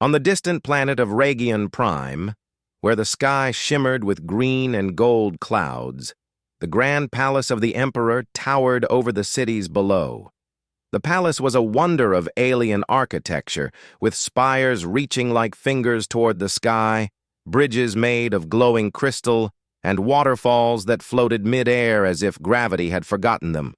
On the distant planet of Region Prime, where the sky shimmered with green and gold clouds, the grand palace of the Emperor towered over the cities below. The palace was a wonder of alien architecture, with spires reaching like fingers toward the sky, bridges made of glowing crystal, and waterfalls that floated mid-air as if gravity had forgotten them.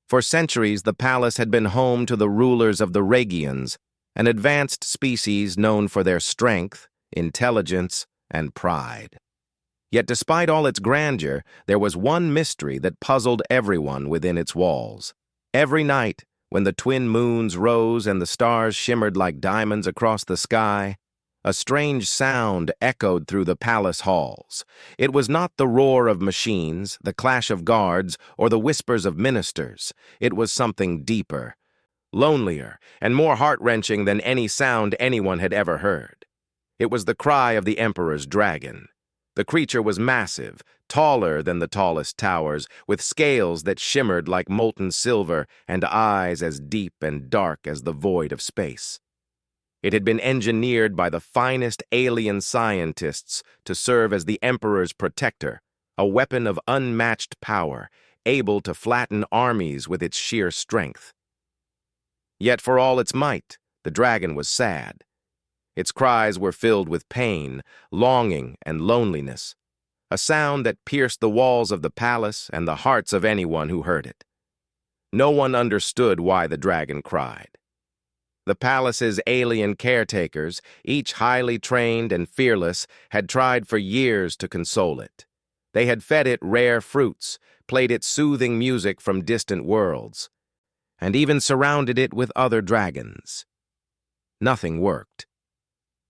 For centuries, the palace had been home to the rulers of the Regions, an advanced species known for their strength, intelligence, and pride. Yet despite all its grandeur, there was one mystery that puzzled everyone within its walls. Every night, when the twin moons rose and the stars shimmered like diamonds across the sky, a strange sound echoed through the palace halls. It was not the roar of machines, the clash of guards, or the whispers of ministers. It was something deeper, lonelier, and more heart-wrenching than any sound anyone had ever heard. It was the cry of the Emperor's dragon. The creature was massive, taller than the tallest towers, with scales that shimmered like molten silver and eyes as deep and dark as the void of space. It had been engineered by the finest alien scientists to serve as the Emperor's protector, a weapon of unmatched power, able to flatten armies with its sheer strength. Yet for all its might, the dragon was sad. Its cries were filled with pain, longing, and loneliness, a sound that pierced the walls of the palace and the hearts of anyone who heard it. No one understood why the dragon cried. The palace's alien caretakers, each highly trained and fearless, had tried for years to console it. They had fed it rare fruits, played it soothing music from distant worlds, and even surrounded it with other dragons. Nothing worked.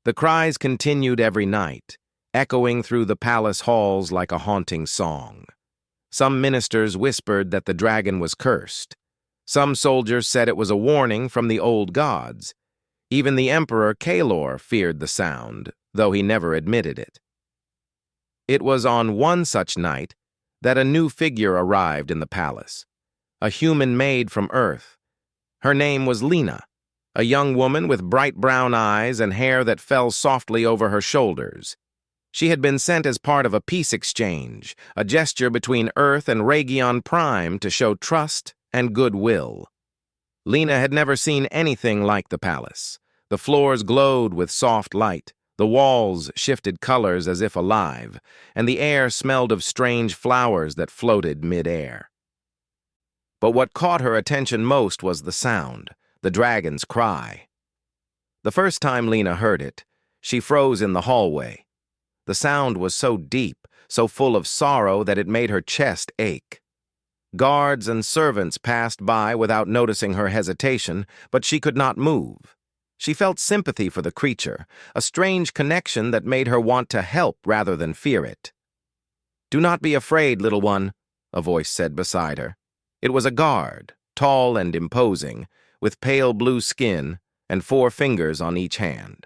The cries continued every night, echoing through the palace halls like a haunting song. Some ministers whispered that the dragon was cursed. Some soldiers said it was a warning from the old gods. Even the Emperor Kalor feared the sound, though he never admitted it. It was on one such night that a new figure arrived in the palace, a human maid from Earth. Her name was Lena, a young woman with bright brown eyes and hair that fell softly over her shoulders. She had been sent as part of a peace exchange, a gesture between Earth and Region Prime to show trust and goodwill. Lena had never seen anything like the palace. The floors glowed with soft light, the walls shifted colors as if alive, and the air smelled of strange flowers that floated mid-air. But what caught her attention most was the sound, the dragon's cry. The first time Lena heard it, she froze in the hallway. The sound was so deep, so full of sorrow that it made her chest ache. Guards and servants passed by without noticing her hesitation, but she could not move. She felt sympathy for the creature, a strange connection that made her want to help rather than fear it. "Do not be afraid, little one," a voice said beside her. It was a guard, tall and imposing, with pale blue skin and 4 fingers on each hand.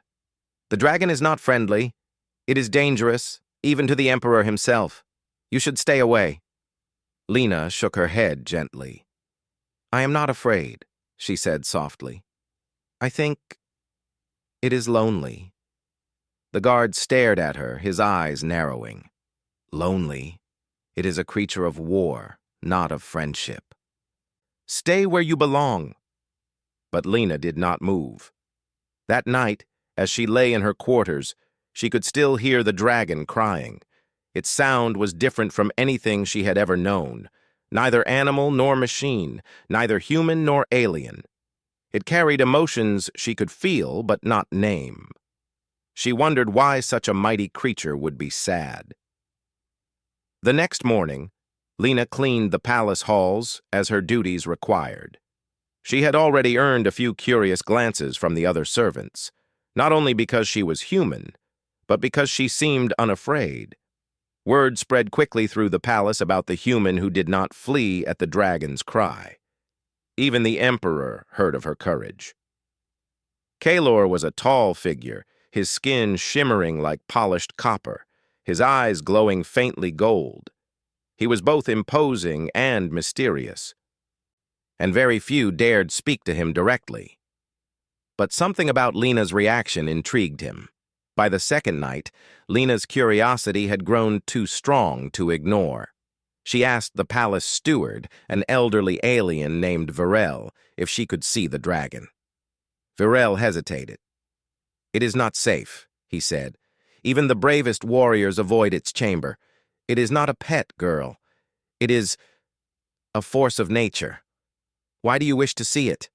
"The dragon is not friendly. It is dangerous, even to the Emperor himself. You should stay away." Lena shook her head gently. "I am not afraid," she said softly. "I think it is lonely." The guard stared at her, his eyes narrowing. "Lonely? It is a creature of war, not of friendship. Stay where you belong." But Lena did not move. That night, as she lay in her quarters, she could still hear the dragon crying. Its sound was different from anything she had ever known, neither animal nor machine, neither human nor alien. It carried emotions she could feel but not name. She wondered why such a mighty creature would be sad. The next morning, Lena cleaned the palace halls as her duties required. She had already earned a few curious glances from the other servants, not only because she was human, but because she seemed unafraid. Word spread quickly through the palace about the human who did not flee at the dragon's cry. Even the Emperor heard of her courage. Kalor was a tall figure, his skin shimmering like polished copper, his eyes glowing faintly gold. He was both imposing and mysterious, and very few dared speak to him directly. But something about Lena's reaction intrigued him. By the second night, Lena's curiosity had grown too strong to ignore. She asked the palace steward, an elderly alien named Virel, if she could see the dragon. Virel hesitated. "It is not safe," he said. "Even the bravest warriors avoid its chamber. It is not a pet, girl. It is a force of nature. Why do you wish to see it?"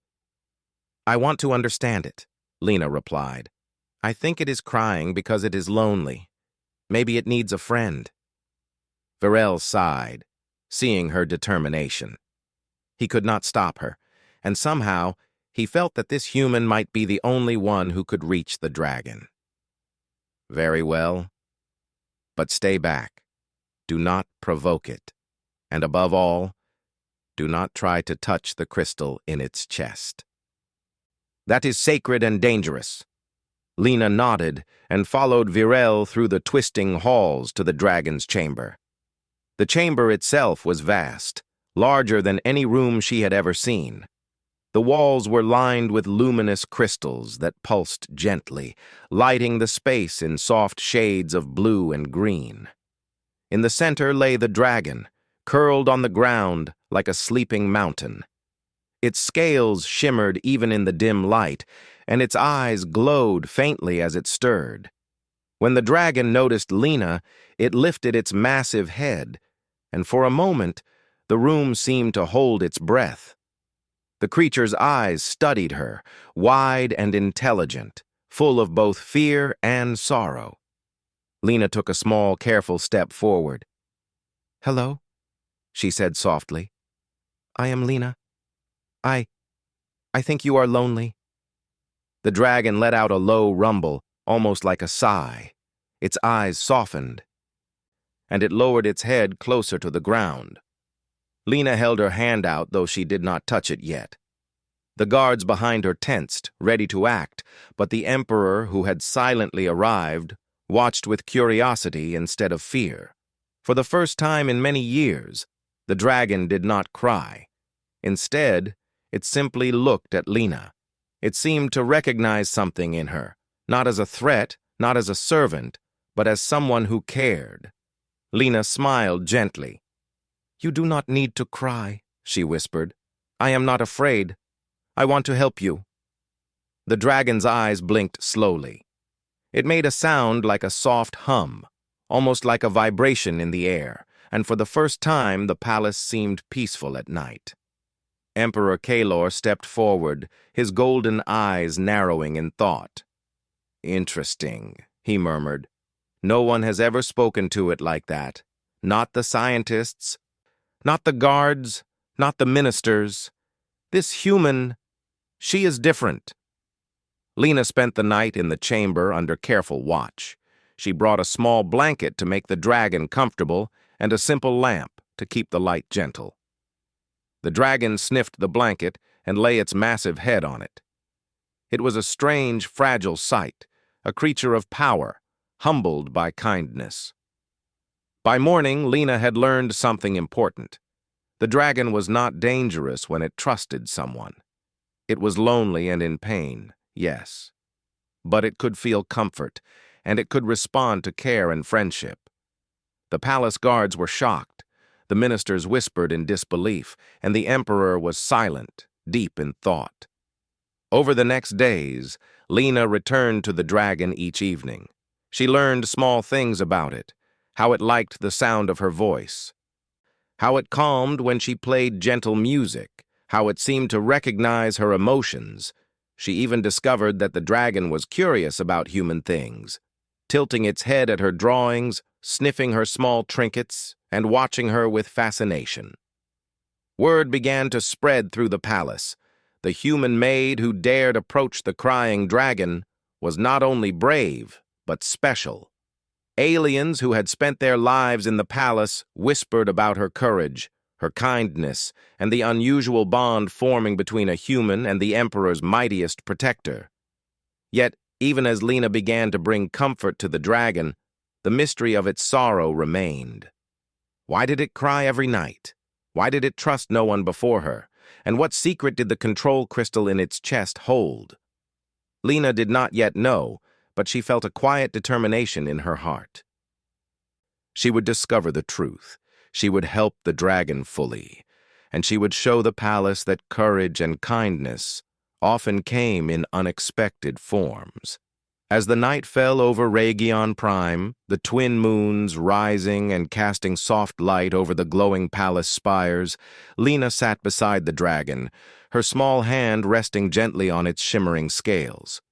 "I want to understand it," Lena replied. "I think it is crying because it is lonely. Maybe it needs a friend." Virel sighed, seeing her determination. He could not stop her, and somehow he felt that this human might be the only one who could reach the dragon. "Very well. But stay back. Do not provoke it. And above all, do not try to touch the crystal in its chest. That is sacred and dangerous." Lena nodded and followed Virel through the twisting halls to the dragon's chamber. The chamber itself was vast, larger than any room she had ever seen. The walls were lined with luminous crystals that pulsed gently, lighting the space in soft shades of blue and green. In the center lay the dragon, curled on the ground like a sleeping mountain. Its scales shimmered even in the dim light, and its eyes glowed faintly as it stirred. When the dragon noticed Lena, it lifted its massive head, and for a moment, the room seemed to hold its breath. The creature's eyes studied her, wide and intelligent, full of both fear and sorrow. Lena took a small, careful step forward. "Hello," she said softly. "I am Lena. I think you are lonely." The dragon let out a low rumble, almost like a sigh. Its eyes softened, and it lowered its head closer to the ground. Lena held her hand out, though she did not touch it yet. The guards behind her tensed, ready to act, but the emperor, who had silently arrived, watched with curiosity instead of fear. For the first time in many years, the dragon did not cry. Instead, it simply looked at Lena. It seemed to recognize something in her, not as a threat, not as a servant, but as someone who cared. Lena smiled gently. "You do not need to cry," she whispered. "I am not afraid. I want to help you." The dragon's eyes blinked slowly. It made a sound like a soft hum, almost like a vibration in the air, and for the first time the palace seemed peaceful at night. Emperor Kalor stepped forward, his golden eyes narrowing in thought. "Interesting," he murmured. "No one has ever spoken to it like that. Not the scientists, not the guards, not the ministers. This human, she is different." Lena spent the night in the chamber under careful watch. She brought a small blanket to make the dragon comfortable and a simple lamp to keep the light gentle. The dragon sniffed the blanket and lay its massive head on it. It was a strange, fragile sight, a creature of power, humbled by kindness. By morning, Lena had learned something important. The dragon was not dangerous when it trusted someone. It was lonely and in pain, yes. But it could feel comfort, and it could respond to care and friendship. The palace guards were shocked. The ministers whispered in disbelief, and the emperor was silent, deep in thought. Over the next days, Lena returned to the dragon each evening. She learned small things about it, how it liked the sound of her voice, how it calmed when she played gentle music, how it seemed to recognize her emotions. She even discovered that the dragon was curious about human things, tilting its head at her drawings, sniffing her small trinkets, and watching her with fascination. Word began to spread through the palace. The human maid who dared approach the crying dragon was not only brave, but special. Aliens who had spent their lives in the palace whispered about her courage, her kindness, and the unusual bond forming between a human and the emperor's mightiest protector. Yet, even as Lena began to bring comfort to the dragon, the mystery of its sorrow remained. Why did it cry every night? Why did it trust no one before her? And what secret did the control crystal in its chest hold? Lena did not yet know, but she felt a quiet determination in her heart. She would discover the truth. She would help the dragon fully, and she would show the palace that courage and kindness often came in unexpected forms. As the night fell over Raygion Prime, the twin moons rising and casting soft light over the glowing palace spires, Lena sat beside the dragon, her small hand resting gently on its shimmering scales.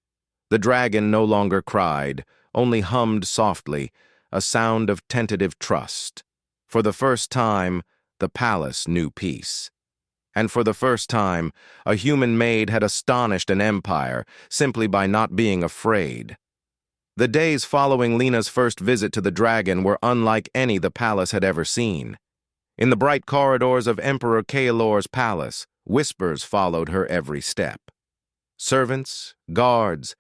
The dragon no longer cried, only hummed softly, a sound of tentative trust. For the first time, the palace knew peace. And for the first time, a human maid had astonished an empire simply by not being afraid. The days following Lena's first visit to the dragon were unlike any the palace had ever seen. In the bright corridors of Emperor Kaelor's palace, whispers followed her every step. Servants, guards,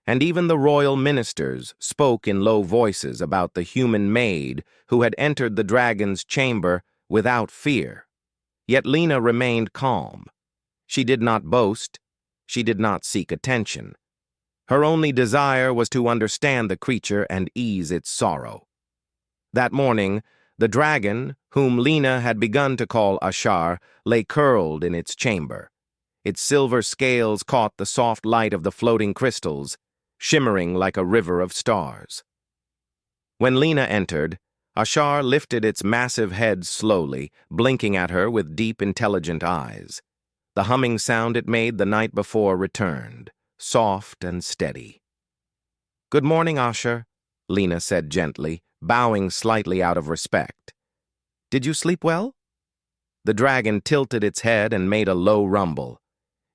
and even the royal ministers spoke in low voices about the human maid who had entered the dragon's chamber without fear. Yet Lena remained calm. She did not boast. She did not seek attention. Her only desire was to understand the creature and ease its sorrow. That morning, the dragon, whom Lena had begun to call Ashar, lay curled in its chamber. Its silver scales caught the soft light of the floating crystals, shimmering like a river of stars. When Lena entered, Ashar lifted its massive head slowly, blinking at her with deep, intelligent eyes. The humming sound it made the night before returned, soft and steady. "Good morning, Ashar," Lena said gently, bowing slightly out of respect. "Did you sleep well?" The dragon tilted its head and made a low rumble.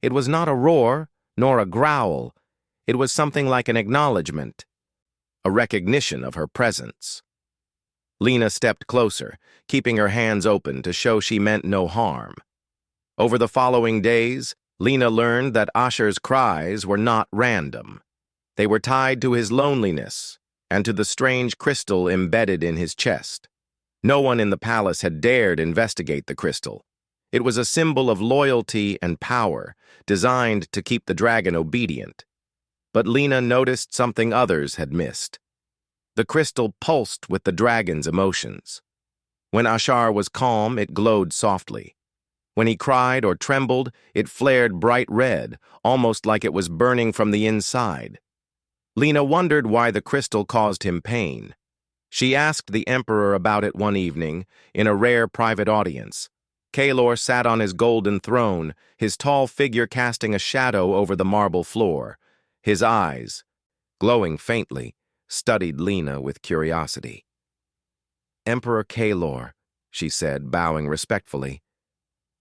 It was not a roar, nor a growl. It was something like an acknowledgement, a recognition of her presence. Lena stepped closer, keeping her hands open to show she meant no harm. Over the following days, Lena learned that Ashar's cries were not random. They were tied to his loneliness and to the strange crystal embedded in his chest. No one in the palace had dared investigate the crystal. It was a symbol of loyalty and power, designed to keep the dragon obedient. But Lena noticed something others had missed. The crystal pulsed with the dragon's emotions. When Ashar was calm, it glowed softly. When he cried or trembled, it flared bright red, almost like it was burning from the inside. Lena wondered why the crystal caused him pain. She asked the emperor about it one evening, in a rare private audience. Kaelor sat on his golden throne, his tall figure casting a shadow over the marble floor. His eyes, glowing faintly, studied Lena with curiosity. "Emperor Kaelor," she said, bowing respectfully,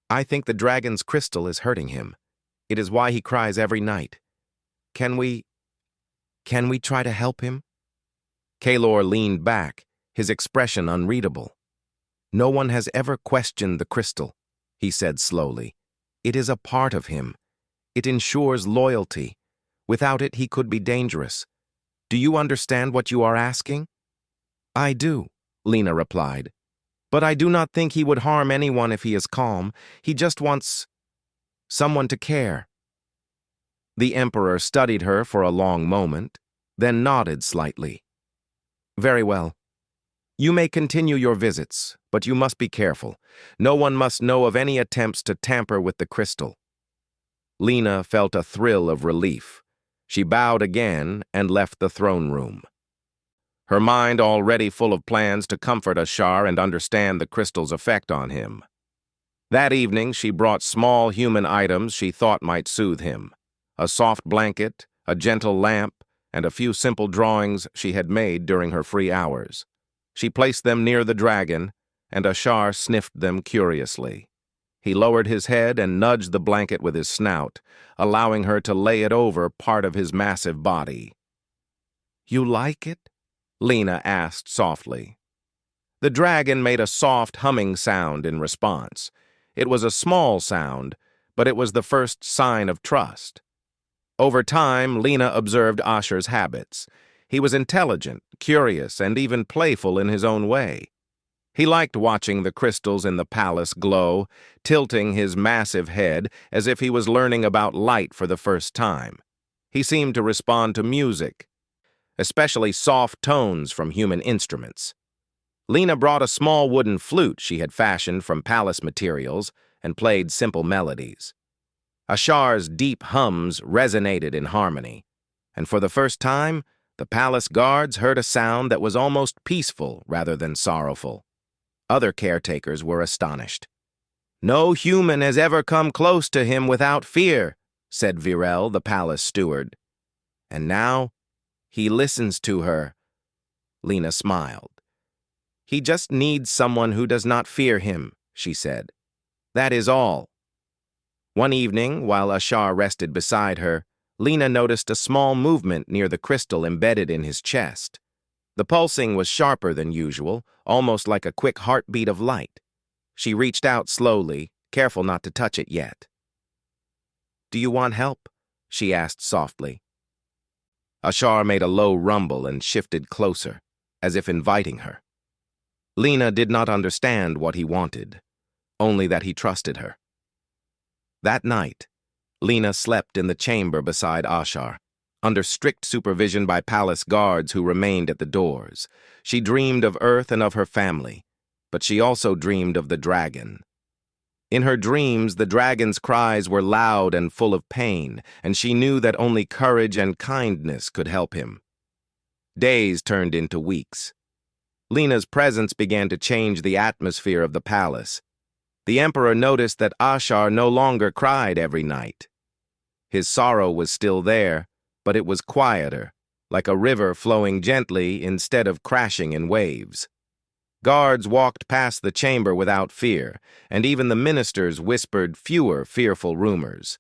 "I think the dragon's crystal is hurting him. It is why he cries every night. Can we try to help him?" Kaelor leaned back, his expression unreadable. "No one has ever questioned the crystal," he said slowly. "It is a part of him. It ensures loyalty. Without it, he could be dangerous. Do you understand what you are asking?" "I do," Lena replied. "But I do not think he would harm anyone if he is calm. He just wants someone to care." The emperor studied her for a long moment, then nodded slightly. "Very well. You may continue your visits, but you must be careful. No one must know of any attempts to tamper with the crystal." Lena felt a thrill of relief. She bowed again and left the throne room. Her mind already full of plans to comfort Ashar and understand the crystal's effect on him. That evening, she brought small human items she thought might soothe him. A soft blanket, a gentle lamp, and a few simple drawings she had made during her free hours. She placed them near the dragon, and Ashar sniffed them curiously. He lowered his head and nudged the blanket with his snout, allowing her to lay it over part of his massive body. "You like it?" Lena asked softly. The dragon made a soft humming sound in response. It was a small sound, but it was the first sign of trust. Over time, Lena observed Ashar's habits. He was intelligent, curious, and even playful in his own way. He liked watching the crystals in the palace glow, tilting his massive head as if he was learning about light for the first time. He seemed to respond to music, especially soft tones from human instruments. Lena brought a small wooden flute she had fashioned from palace materials and played simple melodies. Ashar's deep hums resonated in harmony, and for the first time, the palace guards heard a sound that was almost peaceful rather than sorrowful. Other caretakers were astonished. "No human has ever come close to him without fear," said Virel, the palace steward. "And now, he listens to her." Lena smiled. "He just needs someone who does not fear him," she said. "That is all." One evening, while Ashar rested beside her, Lena noticed a small movement near the crystal embedded in his chest. The pulsing was sharper than usual, almost like a quick heartbeat of light. She reached out slowly, careful not to touch it yet. "Do you want help?" she asked softly. Ashar made a low rumble and shifted closer, as if inviting her. Lena did not understand what he wanted, only that he trusted her. That night, Lena slept in the chamber beside Ashar, under strict supervision by palace guards who remained at the doors. She dreamed of Earth and of her family, but she also dreamed of the dragon. In her dreams, the dragon's cries were loud and full of pain, and she knew that only courage and kindness could help him. Days turned into weeks. Lena's presence began to change the atmosphere of the palace. The emperor noticed that Ashar no longer cried every night. His sorrow was still there, but it was quieter, like a river flowing gently instead of crashing in waves. Guards walked past the chamber without fear, and even the ministers whispered fewer fearful rumors.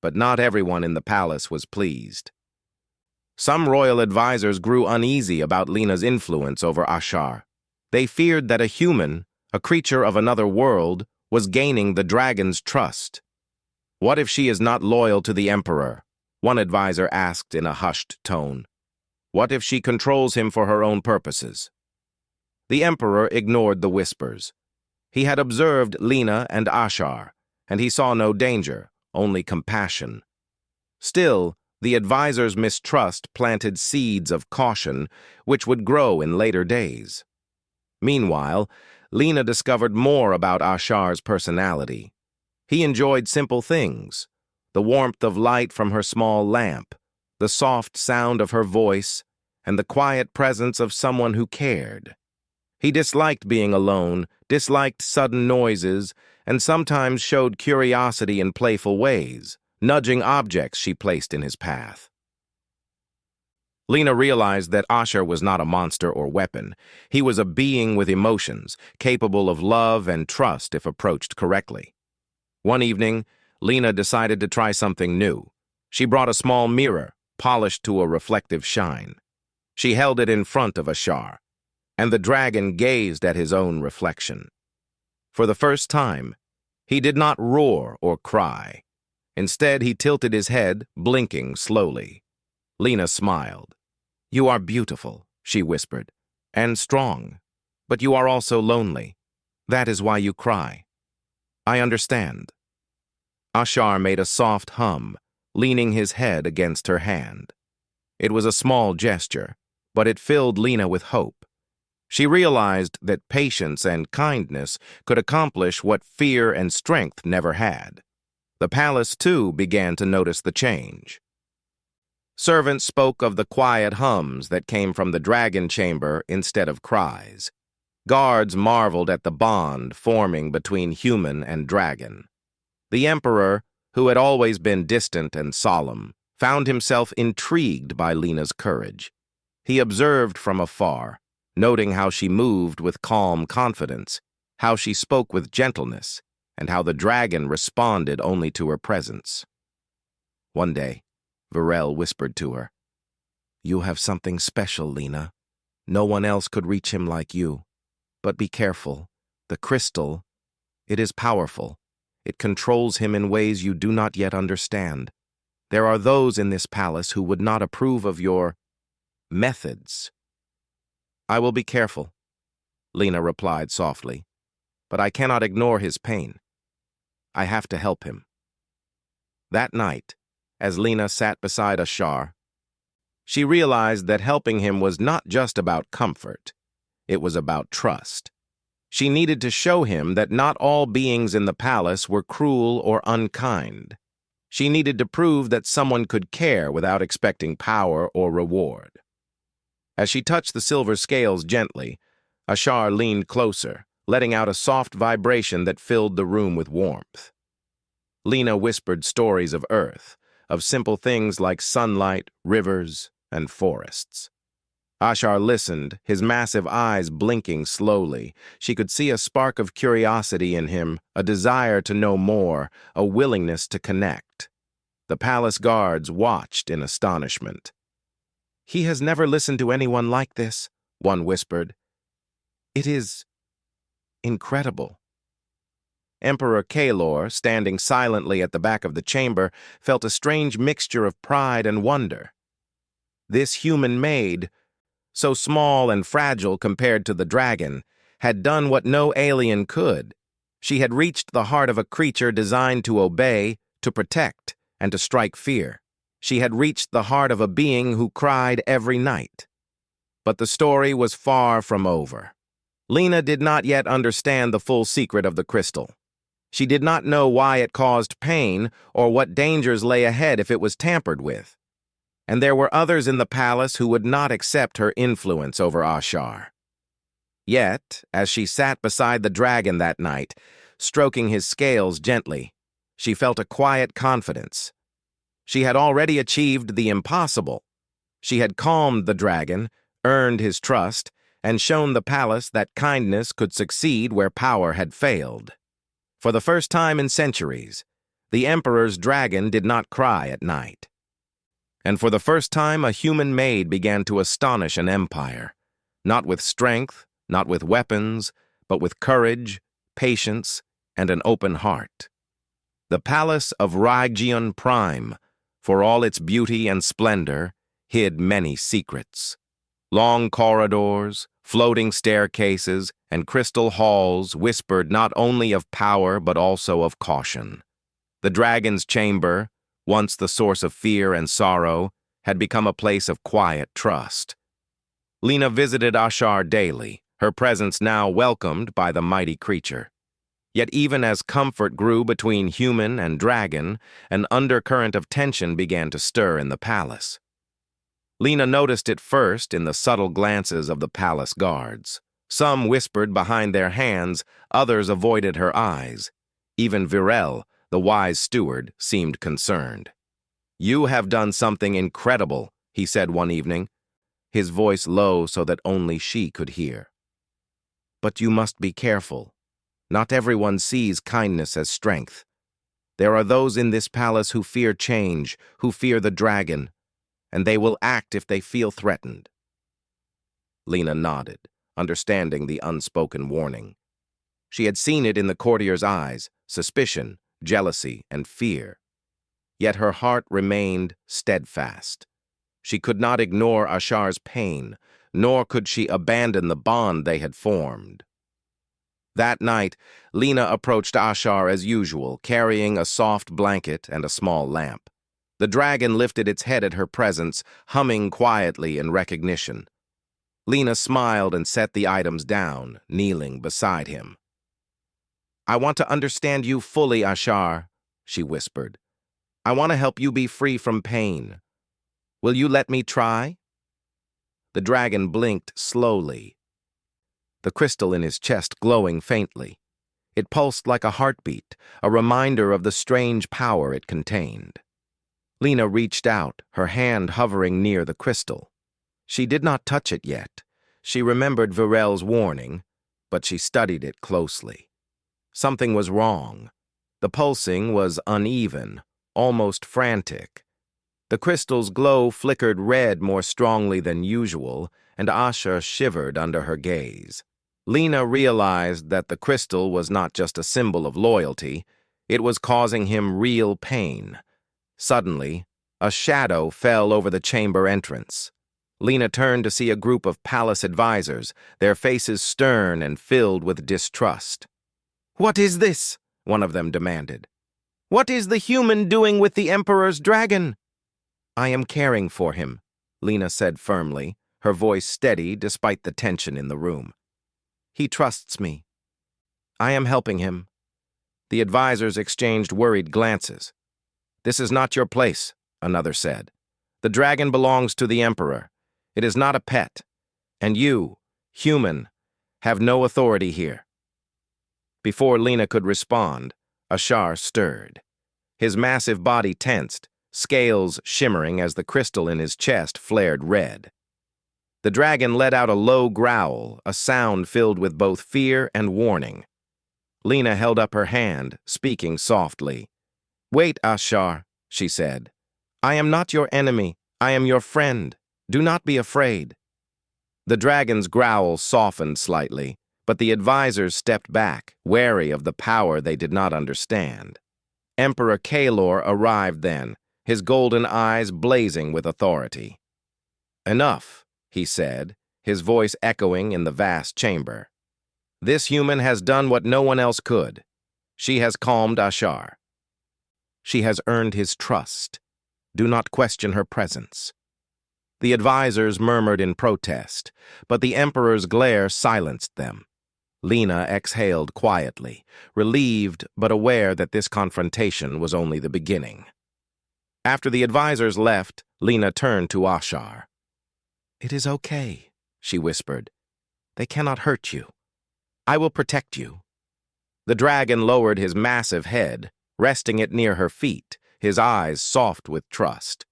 But not everyone in the palace was pleased. Some royal advisors grew uneasy about Lena's influence over Ashar. They feared that a human, a creature of another world, was gaining the dragon's trust. "What if she is not loyal to the emperor?" one advisor asked in a hushed tone. "What if she controls him for her own purposes?" The emperor ignored the whispers. He had observed Lena and Ashar, and he saw no danger, only compassion. Still, the advisor's mistrust planted seeds of caution, which would grow in later days. Meanwhile, Lena discovered more about Ashar's personality. He enjoyed simple things: the warmth of light from her small lamp, the soft sound of her voice, and the quiet presence of someone who cared. He disliked being alone, disliked sudden noises, and sometimes showed curiosity in playful ways, nudging objects she placed in his path. Lena realized that Ashar was not a monster or weapon. He was a being with emotions, capable of love and trust if approached correctly. One evening, Lena decided to try something new. She brought a small mirror, polished to a reflective shine. She held it in front of Ashar, and the dragon gazed at his own reflection. For the first time, he did not roar or cry. Instead, he tilted his head, blinking slowly. Lena smiled. "You are beautiful," she whispered, "and strong, but you are also lonely. That is why you cry." "I understand." Ashar made a soft hum, leaning his head against her hand. It was a small gesture, but it filled Lena with hope. She realized that patience and kindness could accomplish what fear and strength never had. The palace, too, began to notice the change. Servants spoke of the quiet hums that came from the dragon chamber instead of cries. Guards marveled at the bond forming between human and dragon. The emperor, who had always been distant and solemn, found himself intrigued by Lena's courage. He observed from afar, noting how she moved with calm confidence, how she spoke with gentleness, and how the dragon responded only to her presence. One day, Virel whispered to her, "You have something special, Lena. No one else could reach him like you. But be careful. The crystal, it is powerful. It controls him in ways you do not yet understand. There are those in this palace who would not approve of your methods." "I will be careful," Lena replied softly, "but I cannot ignore his pain. I have to help him." That night, as Lena sat beside Ashar. She realized that helping him was not just about comfort. It was about trust. She needed to show him that not all beings in the palace were cruel or unkind. She needed to prove that someone could care without expecting power or reward. As she touched the silver scales gently, Ashar leaned closer, letting out a soft vibration that filled the room with warmth. Lena whispered stories of Earth, of simple things like sunlight, rivers, and forests. Ashar listened, his massive eyes blinking slowly. She could see a spark of curiosity in him, a desire to know more, a willingness to connect. The palace guards watched in astonishment. "He has never listened to anyone like this," one whispered. "It is incredible." Emperor Kalor, standing silently at the back of the chamber, felt a strange mixture of pride and wonder. This human maid, so small and fragile compared to the dragon, had done what no alien could. She had reached the heart of a creature designed to obey, to protect, and to strike fear. She had reached the heart of a being who cried every night. But the story was far from over. Lena did not yet understand the full secret of the crystal. She did not know why it caused pain or what dangers lay ahead if it was tampered with. And there were others in the palace who would not accept her influence over Ashar. Yet, as she sat beside the dragon that night, stroking his scales gently, she felt a quiet confidence. She had already achieved the impossible. She had calmed the dragon, earned his trust, and shown the palace that kindness could succeed where power had failed. For the first time in centuries, the emperor's dragon did not cry at night. And for the first time, a human maid began to astonish an empire, not with strength, not with weapons, but with courage, patience, and an open heart. The palace of Raigion Prime, for all its beauty and splendor, hid many secrets. Long corridors, floating staircases, and crystal halls whispered not only of power but also of caution. The dragon's chamber, once the source of fear and sorrow, had become a place of quiet trust. Lena visited Ashar daily, her presence now welcomed by the mighty creature. Yet even as comfort grew between human and dragon, an undercurrent of tension began to stir in the palace. Lena noticed it first in the subtle glances of the palace guards. Some whispered behind their hands, others avoided her eyes. Even Virel, the wise steward, seemed concerned. "You have done something incredible," he said one evening, his voice low so that only she could hear. "But you must be careful. Not everyone sees kindness as strength. There are those in this palace who fear change, who fear the dragon, and they will act if they feel threatened." Lena nodded, understanding the unspoken warning. She had seen it in the courtier's eyes, suspicion, jealousy, and fear. Yet her heart remained steadfast. She could not ignore Ashar's pain, nor could she abandon the bond they had formed. That night, Lena approached Ashar as usual, carrying a soft blanket and a small lamp. The dragon lifted its head at her presence, humming quietly in recognition. Lena smiled and set the items down, kneeling beside him. "I want to understand you fully, Ashar," she whispered. "I want to help you be free from pain. Will you let me try?" The dragon blinked slowly, the crystal in his chest glowing faintly. It pulsed like a heartbeat, a reminder of the strange power it contained. Lena reached out, her hand hovering near the crystal. She did not touch it yet. She remembered Virel's warning, but she studied it closely. Something was wrong. The pulsing was uneven, almost frantic. The crystal's glow flickered red more strongly than usual, and Ashar shivered under her gaze. Lena realized that the crystal was not just a symbol of loyalty, it was causing him real pain. Suddenly, a shadow fell over the chamber entrance. Lena turned to see a group of palace advisors, their faces stern and filled with distrust. "What is this?" one of them demanded. What is the human doing with the Emperor's dragon? I am caring for him, Lena said firmly, her voice steady despite the tension in the room. He trusts me. I am helping him. The advisors exchanged worried glances. This is not your place, another said. The dragon belongs to the Emperor. It is not a pet. And you, human, have no authority here. Before Lena could respond, Ashar stirred. His massive body tensed, scales shimmering as the crystal in his chest flared red. The dragon let out a low growl, a sound filled with both fear and warning. Lena held up her hand, speaking softly. Wait, Ashar, she said. I am not your enemy. I am your friend. Do not be afraid. The dragon's growl softened slightly, but the advisors stepped back, wary of the power they did not understand. Emperor Kalor arrived then, his golden eyes blazing with authority. Enough, he said, his voice echoing in the vast chamber. This human has done what no one else could. She has calmed Ashar. She has earned his trust. Do not question her presence. The advisors murmured in protest, but the Emperor's glare silenced them. Lena exhaled quietly, relieved but aware that this confrontation was only the beginning. After the advisors left, Lena turned to Ashar. It is okay, she whispered. They cannot hurt you. I will protect you. The dragon lowered his massive head, resting it near her feet, his eyes soft with trust.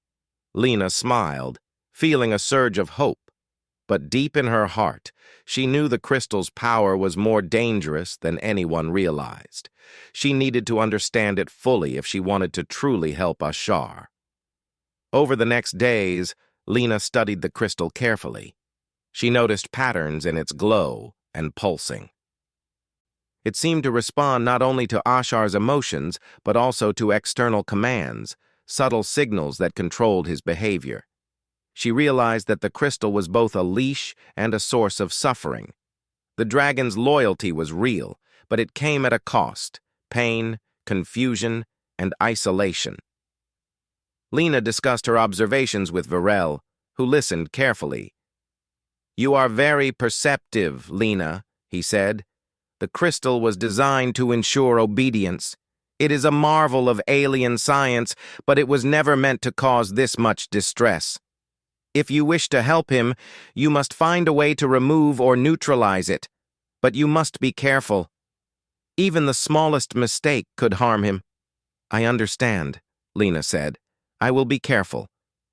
Lena smiled, feeling a surge of hope. But deep in her heart, she knew the crystal's power was more dangerous than anyone realized. She needed to understand it fully if she wanted to truly help Ashar. Over the next days, Lena studied the crystal carefully. She noticed patterns in its glow and pulsing. It seemed to respond not only to Ashar's emotions, but also to external commands, subtle signals that controlled his behavior. She realized that the crystal was both a leash and a source of suffering. The dragon's loyalty was real, but it came at a cost: pain, confusion, and isolation. Lena discussed her observations with Virel, who listened carefully. You are very perceptive, Lena, he said. The crystal was designed to ensure obedience. It is a marvel of alien science, but it was never meant to cause this much distress. If you wish to help him, you must find a way to remove or neutralize it. But you must be careful. Even the smallest mistake could harm him. I understand, Lena said. I will be careful,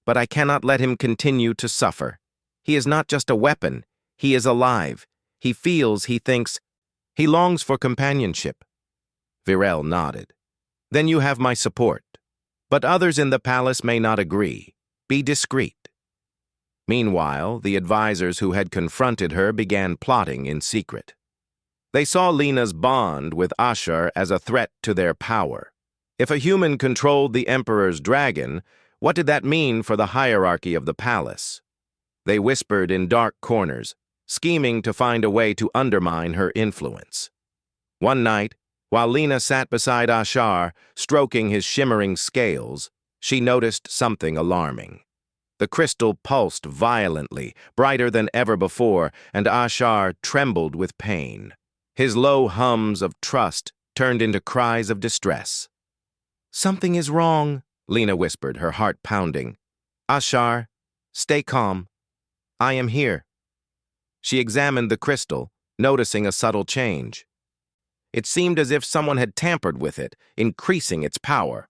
but I cannot let him continue to suffer. He is not just a weapon. He is alive. He feels, he thinks. He longs for companionship. Virel nodded. Then you have my support. But others in the palace may not agree. Be discreet. Meanwhile, the advisors who had confronted her began plotting in secret. They saw Lena's bond with Ashar as a threat to their power. If a human controlled the Emperor's dragon, what did that mean for the hierarchy of the palace? They whispered in dark corners, scheming to find a way to undermine her influence. One night, while Lena sat beside Ashar, stroking his shimmering scales, she noticed something alarming. The crystal pulsed violently, brighter than ever before, and Ashar trembled with pain. His low hums of trust turned into cries of distress. Something is wrong, Lena whispered, her heart pounding. Ashar, stay calm. I am here. She examined the crystal, noticing a subtle change. It seemed as if someone had tampered with it, increasing its power.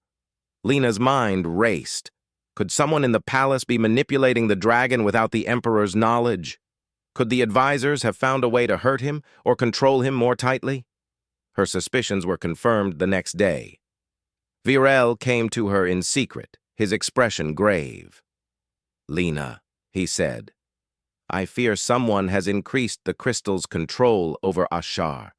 Lena's mind raced. Could someone in the palace be manipulating the dragon without the Emperor's knowledge? Could the advisors have found a way to hurt him or control him more tightly? Her suspicions were confirmed the next day. Virel came to her in secret, his expression grave. Lena, he said, I fear someone has increased the crystal's control over Ashar.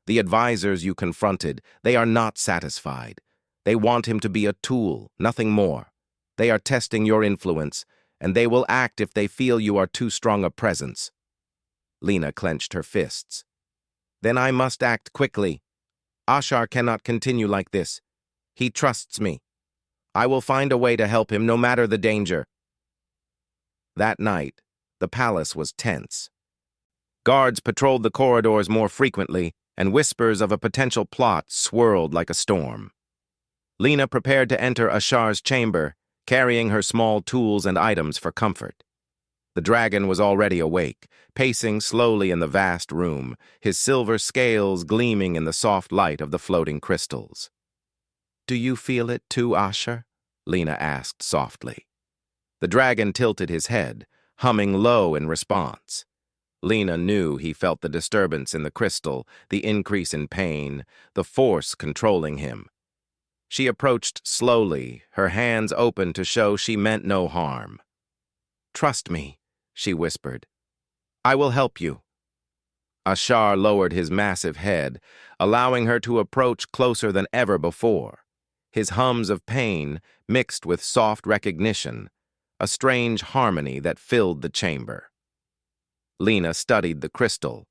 The advisors you confronted, they are not satisfied. They want him to be a tool, nothing more. They are testing your influence, and they will act if they feel you are too strong a presence. Lena clenched her fists. Then I must act quickly. Ashar cannot continue like this. He trusts me. I will find a way to help him no matter the danger. That night, the palace was tense. Guards patrolled the corridors more frequently, and whispers of a potential plot swirled like a storm. Lena prepared to enter Ashar's chamber, carrying her small tools and items for comfort. The dragon was already awake, pacing slowly in the vast room, his silver scales gleaming in the soft light of the floating crystals. "Do you feel it too, Ashar?" Lena asked softly. The dragon tilted his head, humming low in response. Lena knew he felt the disturbance in the crystal, the increase in pain, the force controlling him. She approached slowly, her hands open to show she meant no harm. "Trust me," she whispered. "I will help you." Ashar lowered his massive head, allowing her to approach closer than ever before. His hums of pain mixed with soft recognition, a strange harmony that filled the chamber. Lena studied the crystal,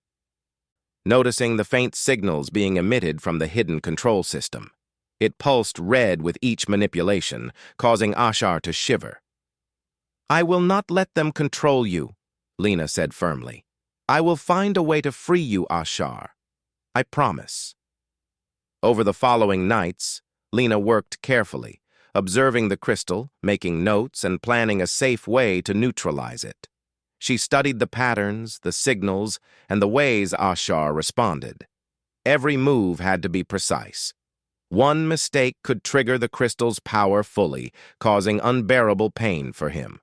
noticing the faint signals being emitted from the hidden control system. It pulsed red with each manipulation, causing Ashar to shiver. "I will not let them control you," Lena said firmly. "I will find a way to free you, Ashar. I promise." Over the following nights, Lena worked carefully, observing the crystal, making notes, and planning a safe way to neutralize it. She studied the patterns, the signals, and the ways Ashar responded. Every move had to be precise. One mistake could trigger the crystal's power fully, causing unbearable pain for him.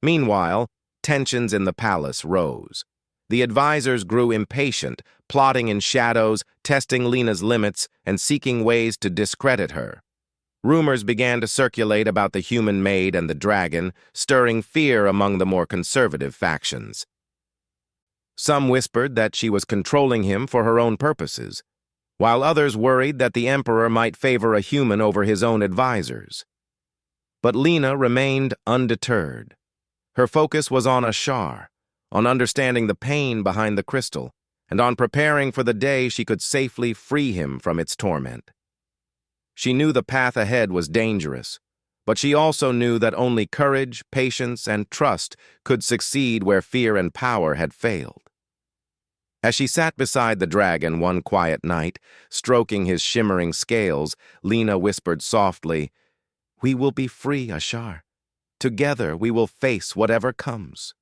Meanwhile, tensions in the palace rose. The advisors grew impatient, plotting in shadows, testing Lena's limits, and seeking ways to discredit her. Rumors began to circulate about the human maid and the dragon, stirring fear among the more conservative factions. Some whispered that she was controlling him for her own purposes, while others worried that the emperor might favor a human over his own advisors. But Lena remained undeterred. Her focus was on Ashar, on understanding the pain behind the crystal, and on preparing for the day she could safely free him from its torment. She knew the path ahead was dangerous, but she also knew that only courage, patience, and trust could succeed where fear and power had failed. As she sat beside the dragon one quiet night, stroking his shimmering scales, Lena whispered softly, "We will be free, Ashar. Together we will face whatever comes."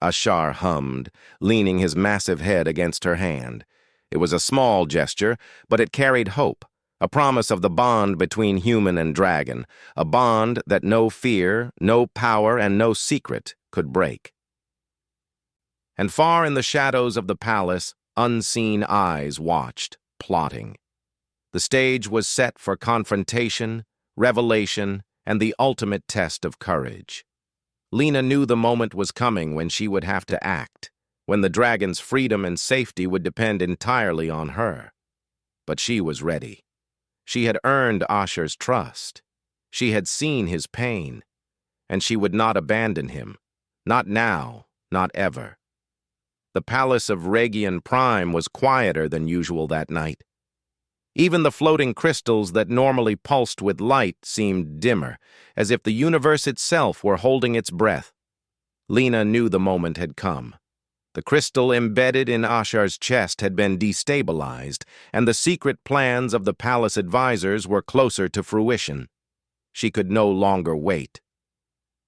Ashar hummed, leaning his massive head against her hand. It was a small gesture, but it carried hope, a promise of the bond between human and dragon, a bond that no fear, no power, and no secret could break. And far in the shadows of the palace, unseen eyes watched, plotting. The stage was set for confrontation, revelation, and the ultimate test of courage. Lena knew the moment was coming when she would have to act, when the dragon's freedom and safety would depend entirely on her. But she was ready. She had earned Ashar's trust. She had seen his pain, and she would not abandon him. Not now, not ever. The palace of Rhaegian Prime was quieter than usual that night. Even the floating crystals that normally pulsed with light seemed dimmer, as if the universe itself were holding its breath. Lena knew the moment had come. The crystal embedded in Ashar's chest had been destabilized, and the secret plans of the palace advisors were closer to fruition. She could no longer wait.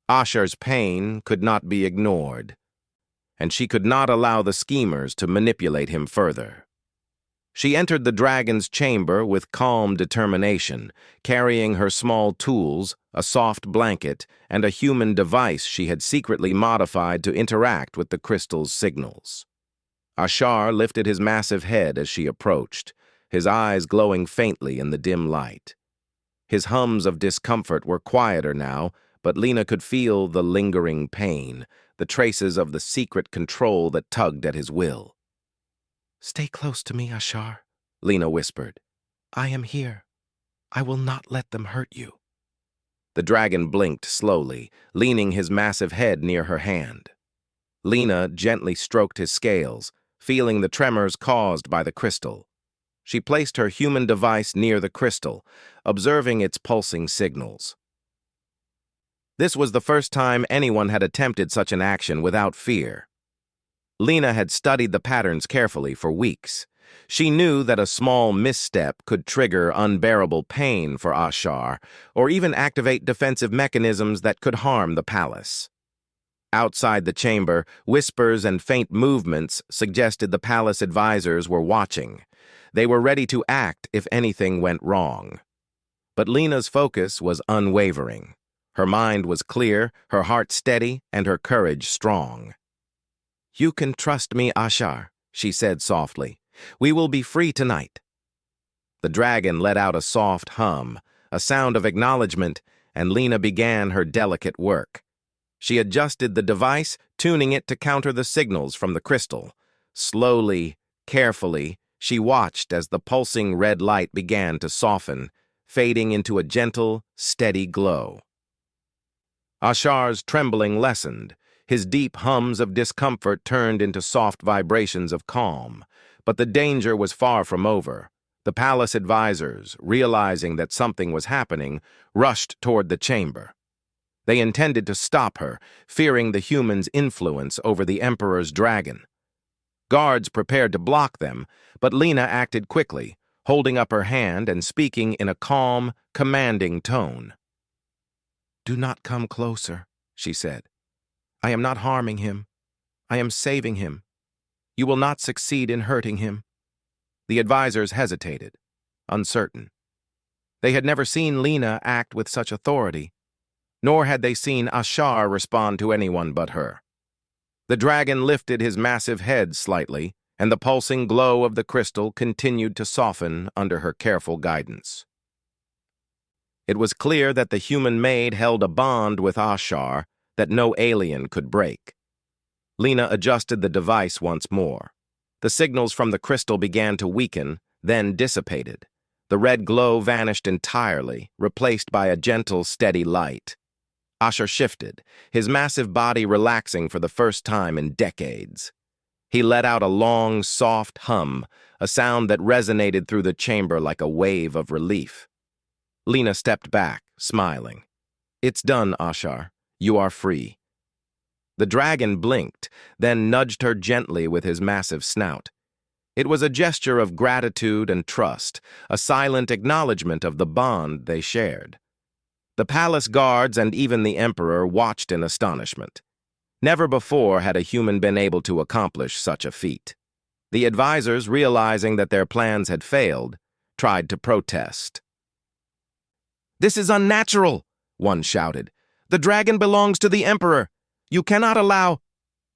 Ashar's pain could not be ignored, and she could not allow the schemers to manipulate him further. She entered the dragon's chamber with calm determination, carrying her small tools, a soft blanket, and a human device she had secretly modified to interact with the crystal's signals. Ashar lifted his massive head as she approached, his eyes glowing faintly in the dim light. His hums of discomfort were quieter now, but Lena could feel the lingering pain, the traces of the secret control that tugged at his will. "Stay close to me, Ashar," Lena whispered. "I am here. I will not let them hurt you." The dragon blinked slowly, leaning his massive head near her hand. Lena gently stroked his scales, feeling the tremors caused by the crystal. She placed her human device near the crystal, observing its pulsing signals. This was the first time anyone had attempted such an action without fear. Lena had studied the patterns carefully for weeks. She knew that a small misstep could trigger unbearable pain for Ashar, or even activate defensive mechanisms that could harm the palace. Outside the chamber, whispers and faint movements suggested the palace advisors were watching. They were ready to act if anything went wrong. But Lena's focus was unwavering. Her mind was clear, her heart steady, and her courage strong. "You can trust me, Ashar," she said softly. "We will be free tonight." The dragon let out a soft hum, a sound of acknowledgement, and Lena began her delicate work. She adjusted the device, tuning it to counter the signals from the crystal. Slowly, carefully, she watched as the pulsing red light began to soften, fading into a gentle, steady glow. Ashar's trembling lessened. His deep hums of discomfort turned into soft vibrations of calm. But the danger was far from over. The palace advisors, realizing that something was happening, rushed toward the chamber. They intended to stop her, fearing the humans' influence over the Emperor's dragon. Guards prepared to block them, but Lena acted quickly, holding up her hand and speaking in a calm, commanding tone. "Do not come closer," she said. "I am not harming him. I am saving him. You will not succeed in hurting him." The advisors hesitated, uncertain. They had never seen Lena act with such authority, nor had they seen Ashar respond to anyone but her. The dragon lifted his massive head slightly, and the pulsing glow of the crystal continued to soften under her careful guidance. It was clear that the human maid held a bond with Ashar that no alien could break. Lena adjusted the device once more. The signals from the crystal began to weaken, then dissipated. The red glow vanished entirely, replaced by a gentle, steady light. Ashar shifted, his massive body relaxing for the first time in decades. He let out a long, soft hum, a sound that resonated through the chamber like a wave of relief. Lena stepped back, smiling. "It's done, Ashar. You are free." The dragon blinked, then nudged her gently with his massive snout. It was a gesture of gratitude and trust, a silent acknowledgement of the bond they shared. The palace guards and even the Emperor watched in astonishment. Never before had a human been able to accomplish such a feat. The advisors, realizing that their plans had failed, tried to protest. "This is unnatural," one shouted. "The dragon belongs to the Emperor. You cannot allow—"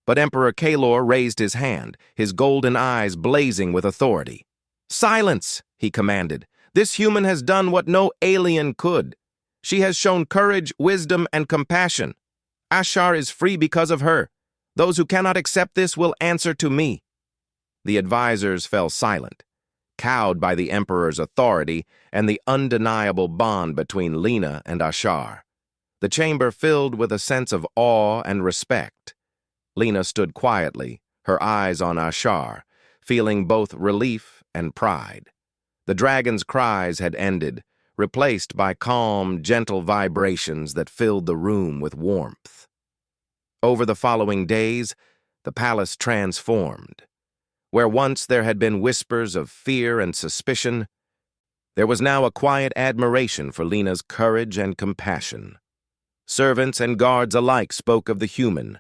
But Emperor Kalor raised his hand, his golden eyes blazing with authority. "Silence," he commanded. "This human has done what no alien could. She has shown courage, wisdom, and compassion. Ashar is free because of her. Those who cannot accept this will answer to me." The advisors fell silent, cowed by the Emperor's authority and the undeniable bond between Lena and Ashar. The chamber filled with a sense of awe and respect. Lena stood quietly, her eyes on Ashar, feeling both relief and pride. The dragon's cries had ended, replaced by calm, gentle vibrations that filled the room with warmth. Over the following days, the palace transformed. Where once there had been whispers of fear and suspicion, there was now a quiet admiration for Lena's courage and compassion. Servants and guards alike spoke of the human,